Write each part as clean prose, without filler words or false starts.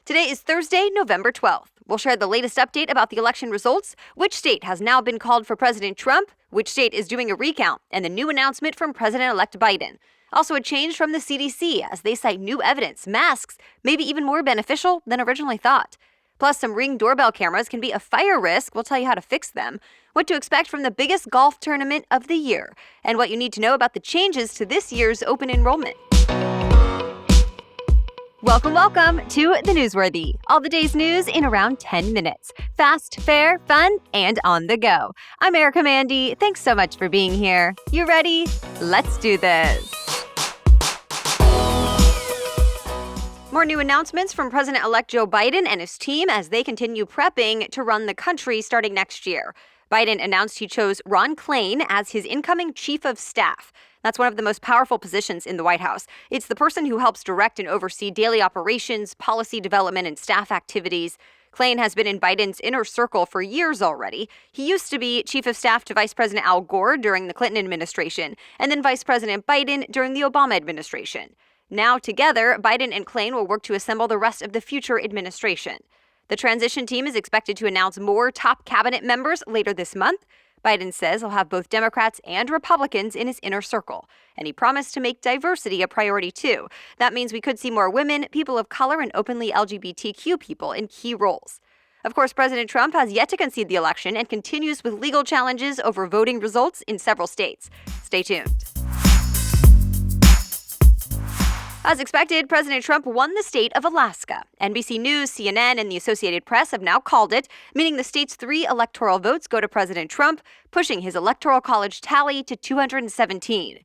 Today is Thursday, November 12th. We'll share the latest update about the election results, which state has now been called for President Trump, which state is doing a recount, and the new announcement from President-elect Biden. Also a change from the CDC as they cite new evidence masks may be even more beneficial than originally thought. Plus, some Ring doorbell cameras can be a fire risk. We'll tell you how to fix them, what to expect from the biggest golf tournament of the year, and what you need to know about the changes to this year's open enrollment. Welcome to The Newsworthy. All the day's news in around 10 minutes. Fast, fair, fun, and on the go. I'm Erica Mandy. Thanks so much for being here. You ready? Let's do this. More new announcements from President-elect Joe Biden and his team as they continue prepping to run the country starting next year. Biden announced he chose Ron Klain as his incoming chief of staff. That's one of the most powerful positions in the White House. It's the person who helps direct and oversee daily operations, policy development, and staff activities. Klain has been in Biden's inner circle for years already. He used to be chief of staff to Vice President Al Gore during the Clinton administration, and then Vice President Biden during the Obama administration. Now, together, Biden and Klain will work to assemble the rest of the future administration. The transition team is expected to announce more top cabinet members later this month. Biden says he'll have both Democrats and Republicans in his inner circle, and he promised to make diversity a priority too. That means we could see more women, people of color, and openly LGBTQ people in key roles. Of course, President Trump has yet to concede the election and continues with legal challenges over voting results in several states. Stay tuned. As expected, President Trump won the state of Alaska. NBC News, CNN, and the Associated Press have now called it, meaning the state's 3 electoral votes go to President Trump, pushing his Electoral College tally to 217.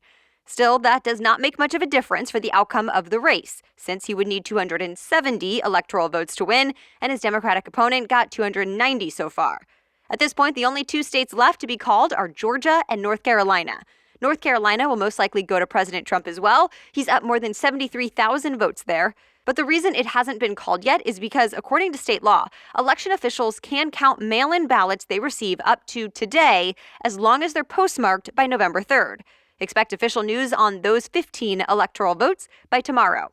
Still, that does not make much of a difference for the outcome of the race, since he would need 270 electoral votes to win, and his Democratic opponent got 290 so far. At this point, the only 2 states left to be called are Georgia and North Carolina. North Carolina will most likely go to President Trump as well. He's up more than 73,000 votes there. But the reason it hasn't been called yet is because, according to state law, election officials can count mail-in ballots they receive up to today as long as they're postmarked by November 3rd. Expect official news on those 15 electoral votes by tomorrow.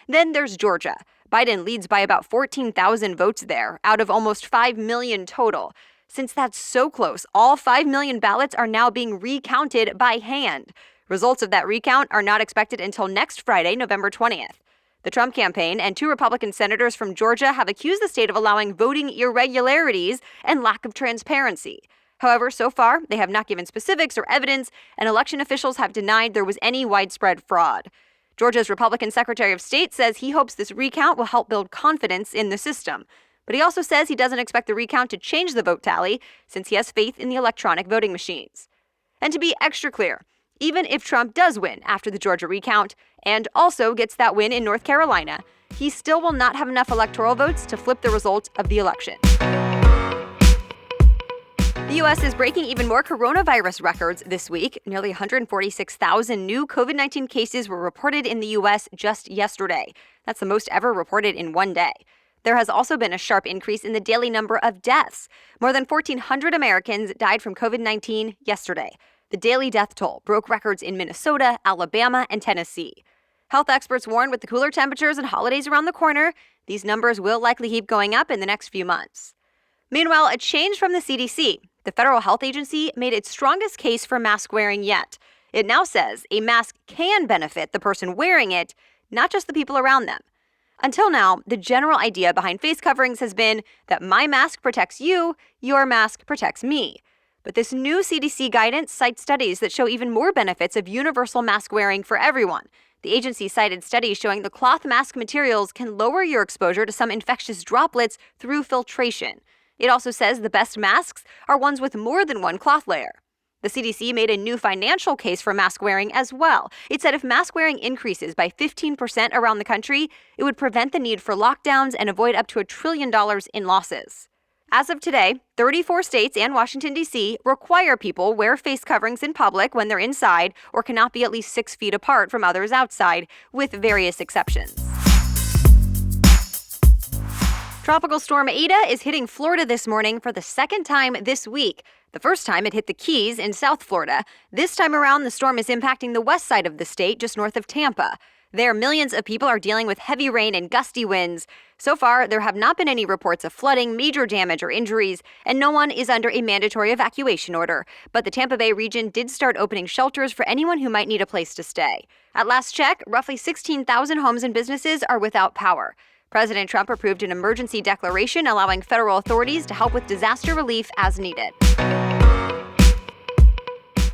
Then there's Georgia. Biden leads by about 14,000 votes there, out of almost 5 million total. Since that's so close, all 5 million ballots are now being recounted by hand. Results of that recount are not expected until next Friday, November 20th. The Trump campaign and 2 Republican senators from Georgia have accused the state of allowing voting irregularities and lack of transparency. However, so far, they have not given specifics or evidence, and election officials have denied there was any widespread fraud. Georgia's Republican Secretary of State says he hopes this recount will help build confidence in the system. But he also says he doesn't expect the recount to change the vote tally since he has faith in the electronic voting machines. And to be extra clear, even if Trump does win after the Georgia recount and also gets that win in North Carolina, he still will not have enough electoral votes to flip the result of the election. The U.S. is breaking even more coronavirus records this week. Nearly 146,000 new COVID-19 cases were reported in the U.S. just yesterday. That's the most ever reported in one day. There has also been a sharp increase in the daily number of deaths. More than 1,400 Americans died from COVID-19 yesterday. The daily death toll broke records in Minnesota, Alabama, and Tennessee. Health experts warn with the cooler temperatures and holidays around the corner, these numbers will likely keep going up in the next few months. Meanwhile, a change from the CDC. The federal health agency made its strongest case for mask wearing yet. It now says a mask can benefit the person wearing it, not just the people around them. Until now, the general idea behind face coverings has been that my mask protects you, your mask protects me. But this new CDC guidance cites studies that show even more benefits of universal mask wearing for everyone. The agency cited studies showing the cloth mask materials can lower your exposure to some infectious droplets through filtration. It also says the best masks are ones with more than one cloth layer. The CDC made a new financial case for mask wearing as well. It said if mask wearing increases by 15% around the country, it would prevent the need for lockdowns and avoid up to $1 trillion in losses. As of today, 34 states and Washington, D.C. require people wear face coverings in public when they're inside or cannot be at least 6 feet apart from others outside, with various exceptions. Tropical storm Eta is hitting Florida this morning for the second time this week. The first time it hit the Keys in South Florida. This time around, the storm is impacting the west side of the state, just north of Tampa. There, millions of people are dealing with heavy rain and gusty winds. So far, there have not been any reports of flooding, major damage, or injuries, and no one is under a mandatory evacuation order. But the Tampa Bay region did start opening shelters for anyone who might need a place to stay. At last check, roughly 16,000 homes and businesses are without power. President Trump approved an emergency declaration allowing federal authorities to help with disaster relief as needed.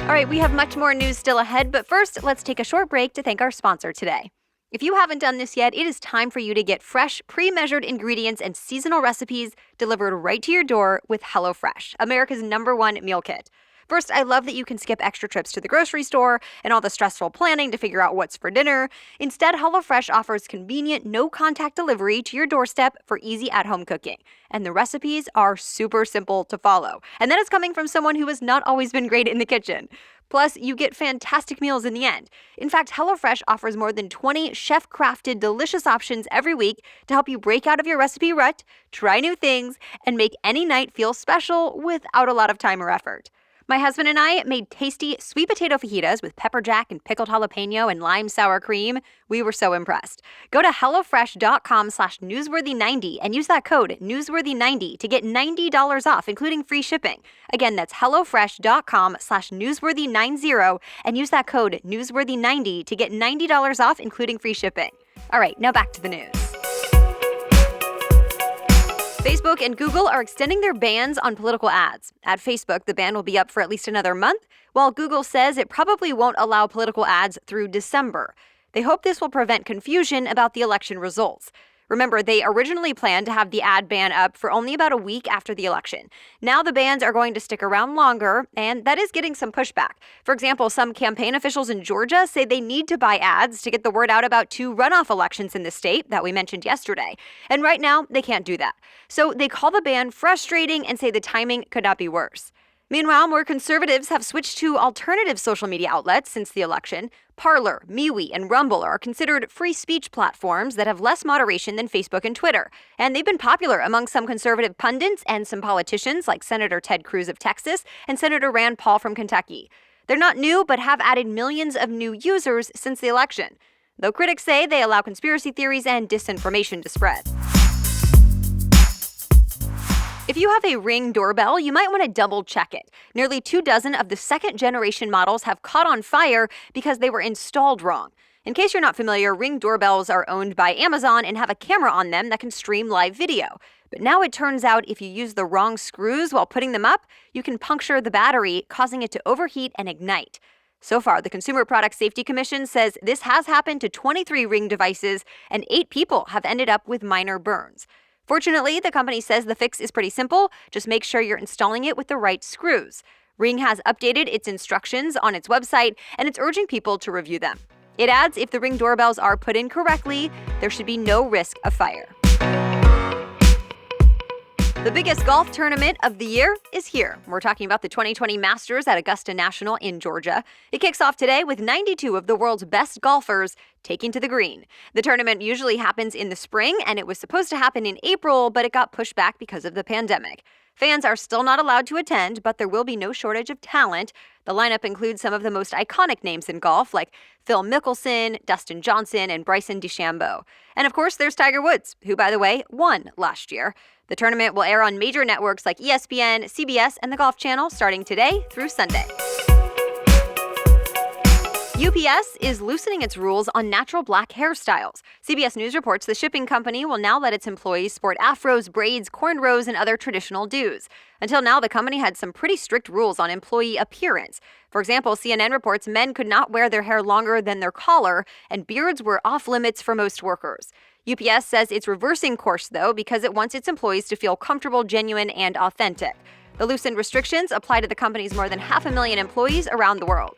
All right, we have much more news still ahead, but first, let's take a short break to thank our sponsor today. If you haven't done this yet, it is time for you to get fresh, pre-measured ingredients and seasonal recipes delivered right to your door with HelloFresh, America's #1 meal kit. First, I love that you can skip extra trips to the grocery store and all the stressful planning to figure out what's for dinner. Instead, HelloFresh offers convenient, no-contact delivery to your doorstep for easy at-home cooking. And the recipes are super simple to follow. And that is coming from someone who has not always been great in the kitchen. Plus, you get fantastic meals in the end. In fact, HelloFresh offers more than 20 chef-crafted delicious options every week to help you break out of your recipe rut, try new things, and make any night feel special without a lot of time or effort. My husband and I made tasty sweet potato fajitas with pepper jack and pickled jalapeno and lime sour cream. We were so impressed. Go to HelloFresh.com/newsworthy90 and use that code newsworthy90 to get $90 off, including free shipping. Again, that's HelloFresh.com/newsworthy90 and use that code newsworthy90 to get $90 off, including free shipping. All right, now back to the news. Facebook and Google are extending their bans on political ads. At Facebook, the ban will be up for at least another month, while Google says it probably won't allow political ads through December. They hope this will prevent confusion about the election results. Remember, they originally planned to have the ad ban up for only about a week after the election. Now the bans are going to stick around longer, and that is getting some pushback. For example, some campaign officials in Georgia say they need to buy ads to get the word out about 2 runoff elections in the state that we mentioned yesterday. And right now, they can't do that. So they call the ban frustrating and say the timing could not be worse. Meanwhile, more conservatives have switched to alternative social media outlets since the election. Parler, MeWe, and Rumble are considered free speech platforms that have less moderation than Facebook and Twitter. And they've been popular among some conservative pundits and some politicians like Senator Ted Cruz of Texas and Senator Rand Paul from Kentucky. They're not new, but have added millions of new users since the election, though critics say they allow conspiracy theories and disinformation to spread. If you have a Ring doorbell, you might want to double-check it. Nearly 24 of the second-generation models have caught on fire because they were installed wrong. In case you're not familiar, Ring doorbells are owned by Amazon and have a camera on them that can stream live video. But now it turns out if you use the wrong screws while putting them up, you can puncture the battery, causing it to overheat and ignite. So far, the Consumer Product Safety Commission says this has happened to 23 Ring devices, and 8 people have ended up with minor burns. Fortunately, the company says the fix is pretty simple. Just make sure you're installing it with the right screws. Ring has updated its instructions on its website, and it's urging people to review them. It adds if the Ring doorbells are put in correctly, there should be no risk of fire. The biggest golf tournament of the year is here. We're talking about the 2020 Masters at Augusta National in Georgia. It kicks off today with 92 of the world's best golfers taking to the green. The tournament usually happens in the spring, and it was supposed to happen in April, but it got pushed back because of the pandemic. Fans are still not allowed to attend, but there will be no shortage of talent. The lineup includes some of the most iconic names in golf, like Phil Mickelson, Dustin Johnson, and Bryson DeChambeau. And of course, there's Tiger Woods, who, by the way, won last year. The tournament will air on major networks like ESPN, CBS, and the Golf Channel starting today through Sunday. UPS is loosening its rules on natural black hairstyles. CBS News reports the shipping company will now let its employees sport afros, braids, cornrows, and other traditional do's. Until now, the company had some pretty strict rules on employee appearance. For example, CNN reports men could not wear their hair longer than their collar, and beards were off limits for most workers. UPS says it's reversing course, though, because it wants its employees to feel comfortable, genuine, and authentic. The loosened restrictions apply to the company's more than 500,000 employees around the world.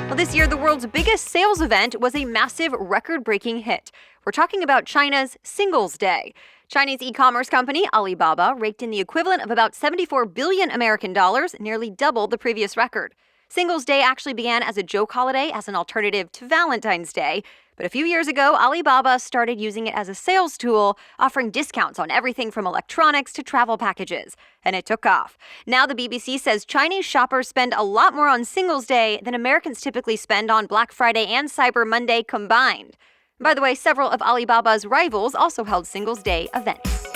Well, this year, the world's biggest sales event was a massive record-breaking hit. We're talking about China's Singles Day. Chinese e-commerce company Alibaba raked in the equivalent of about 74 billion American dollars, nearly double the previous record. Singles Day actually began as a joke holiday as an alternative to Valentine's Day. But a few years ago, Alibaba started using it as a sales tool, offering discounts on everything from electronics to travel packages. And it took off. Now the BBC says Chinese shoppers spend a lot more on Singles Day than Americans typically spend on Black Friday and Cyber Monday combined. By the way, several of Alibaba's rivals also held Singles' Day events.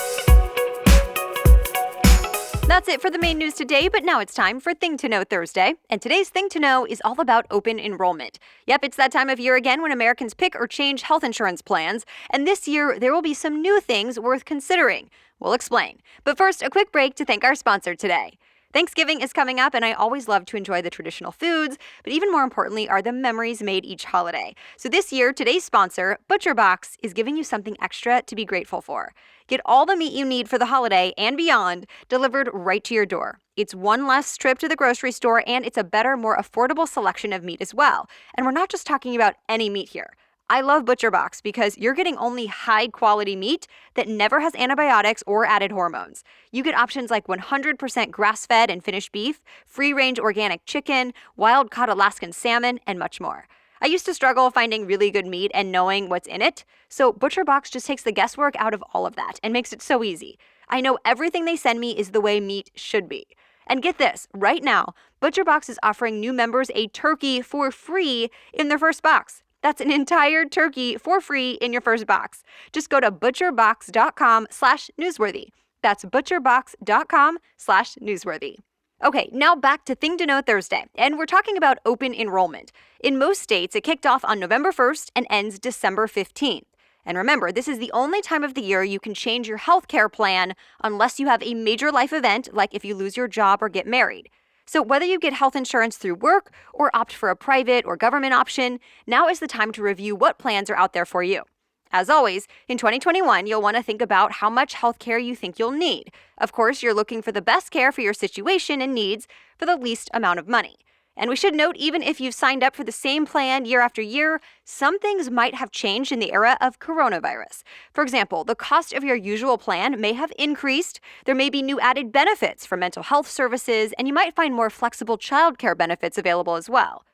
That's it for the main news today, but now it's time for Thing to Know Thursday. And today's Thing to Know is all about open enrollment. Yep, it's that time of year again when Americans pick or change health insurance plans. And this year, there will be some new things worth considering. We'll explain. But first, a quick break to thank our sponsor today. Thanksgiving is coming up, and I always love to enjoy the traditional foods, but even more importantly are the memories made each holiday. So this year, today's sponsor, ButcherBox, is giving you something extra to be grateful for. Get all the meat you need for the holiday and beyond delivered right to your door. It's one less trip to the grocery store, and it's a better, more affordable selection of meat as well. And we're not just talking about any meat here. I love ButcherBox because you're getting only high-quality meat that never has antibiotics or added hormones. You get options like 100% grass-fed and finished beef, free-range organic chicken, wild-caught Alaskan salmon, and much more. I used to struggle finding really good meat and knowing what's in it, so ButcherBox just takes the guesswork out of all of that and makes it so easy. I know everything they send me is the way meat should be. And get this, right now, ButcherBox is offering new members a turkey for free in their first box. That's an entire turkey for free in your first box. Just go to butcherbox.com/newsworthy. That's butcherbox.com/newsworthy. Okay, now back to Thing to Know Thursday, and we're talking about open enrollment. In most states, it kicked off on November 1st and ends December 15th. And remember, this is the only time of the year you can change your healthcare plan unless you have a major life event, like if you lose your job or get married. So whether you get health insurance through work or opt for a private or government option, now is the time to review what plans are out there for you. As always, in 2021, you'll want to think about how much health care you think you'll need. Of course, you're looking for the best care for your situation and needs for the least amount of money. And we should note, even if you've signed up for the same plan year after year, some things might have changed in the era of coronavirus. For example, the cost of your usual plan may have increased, there may be new added benefits for mental health services, and you might find more flexible childcare benefits available as well.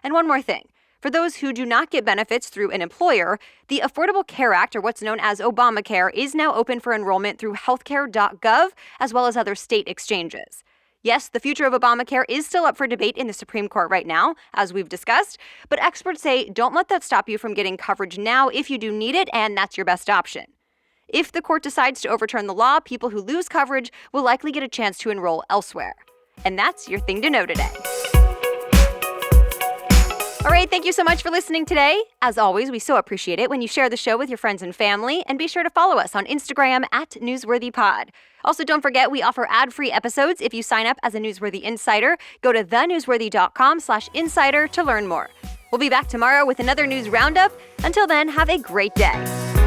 And one more thing. For those who do not get benefits through an employer, the Affordable Care Act, or what's known as Obamacare, is now open for enrollment through healthcare.gov, as well as other state exchanges. Yes, the future of Obamacare is still up for debate in the Supreme Court right now, as we've discussed, but experts say don't let that stop you from getting coverage now if you do need it, and that's your best option. If the court decides to overturn the law, people who lose coverage will likely get a chance to enroll elsewhere. And that's your Thing to Know today. All right, thank you so much for listening today. As always, we so appreciate it when you share the show with your friends and family, and be sure to follow us on Instagram @NewsworthyPod. Also, don't forget we offer ad-free episodes if you sign up as a Newsworthy Insider. Go to thenewsworthy.com/insider to learn more. We'll be back tomorrow with another news roundup. Until then, have a great day.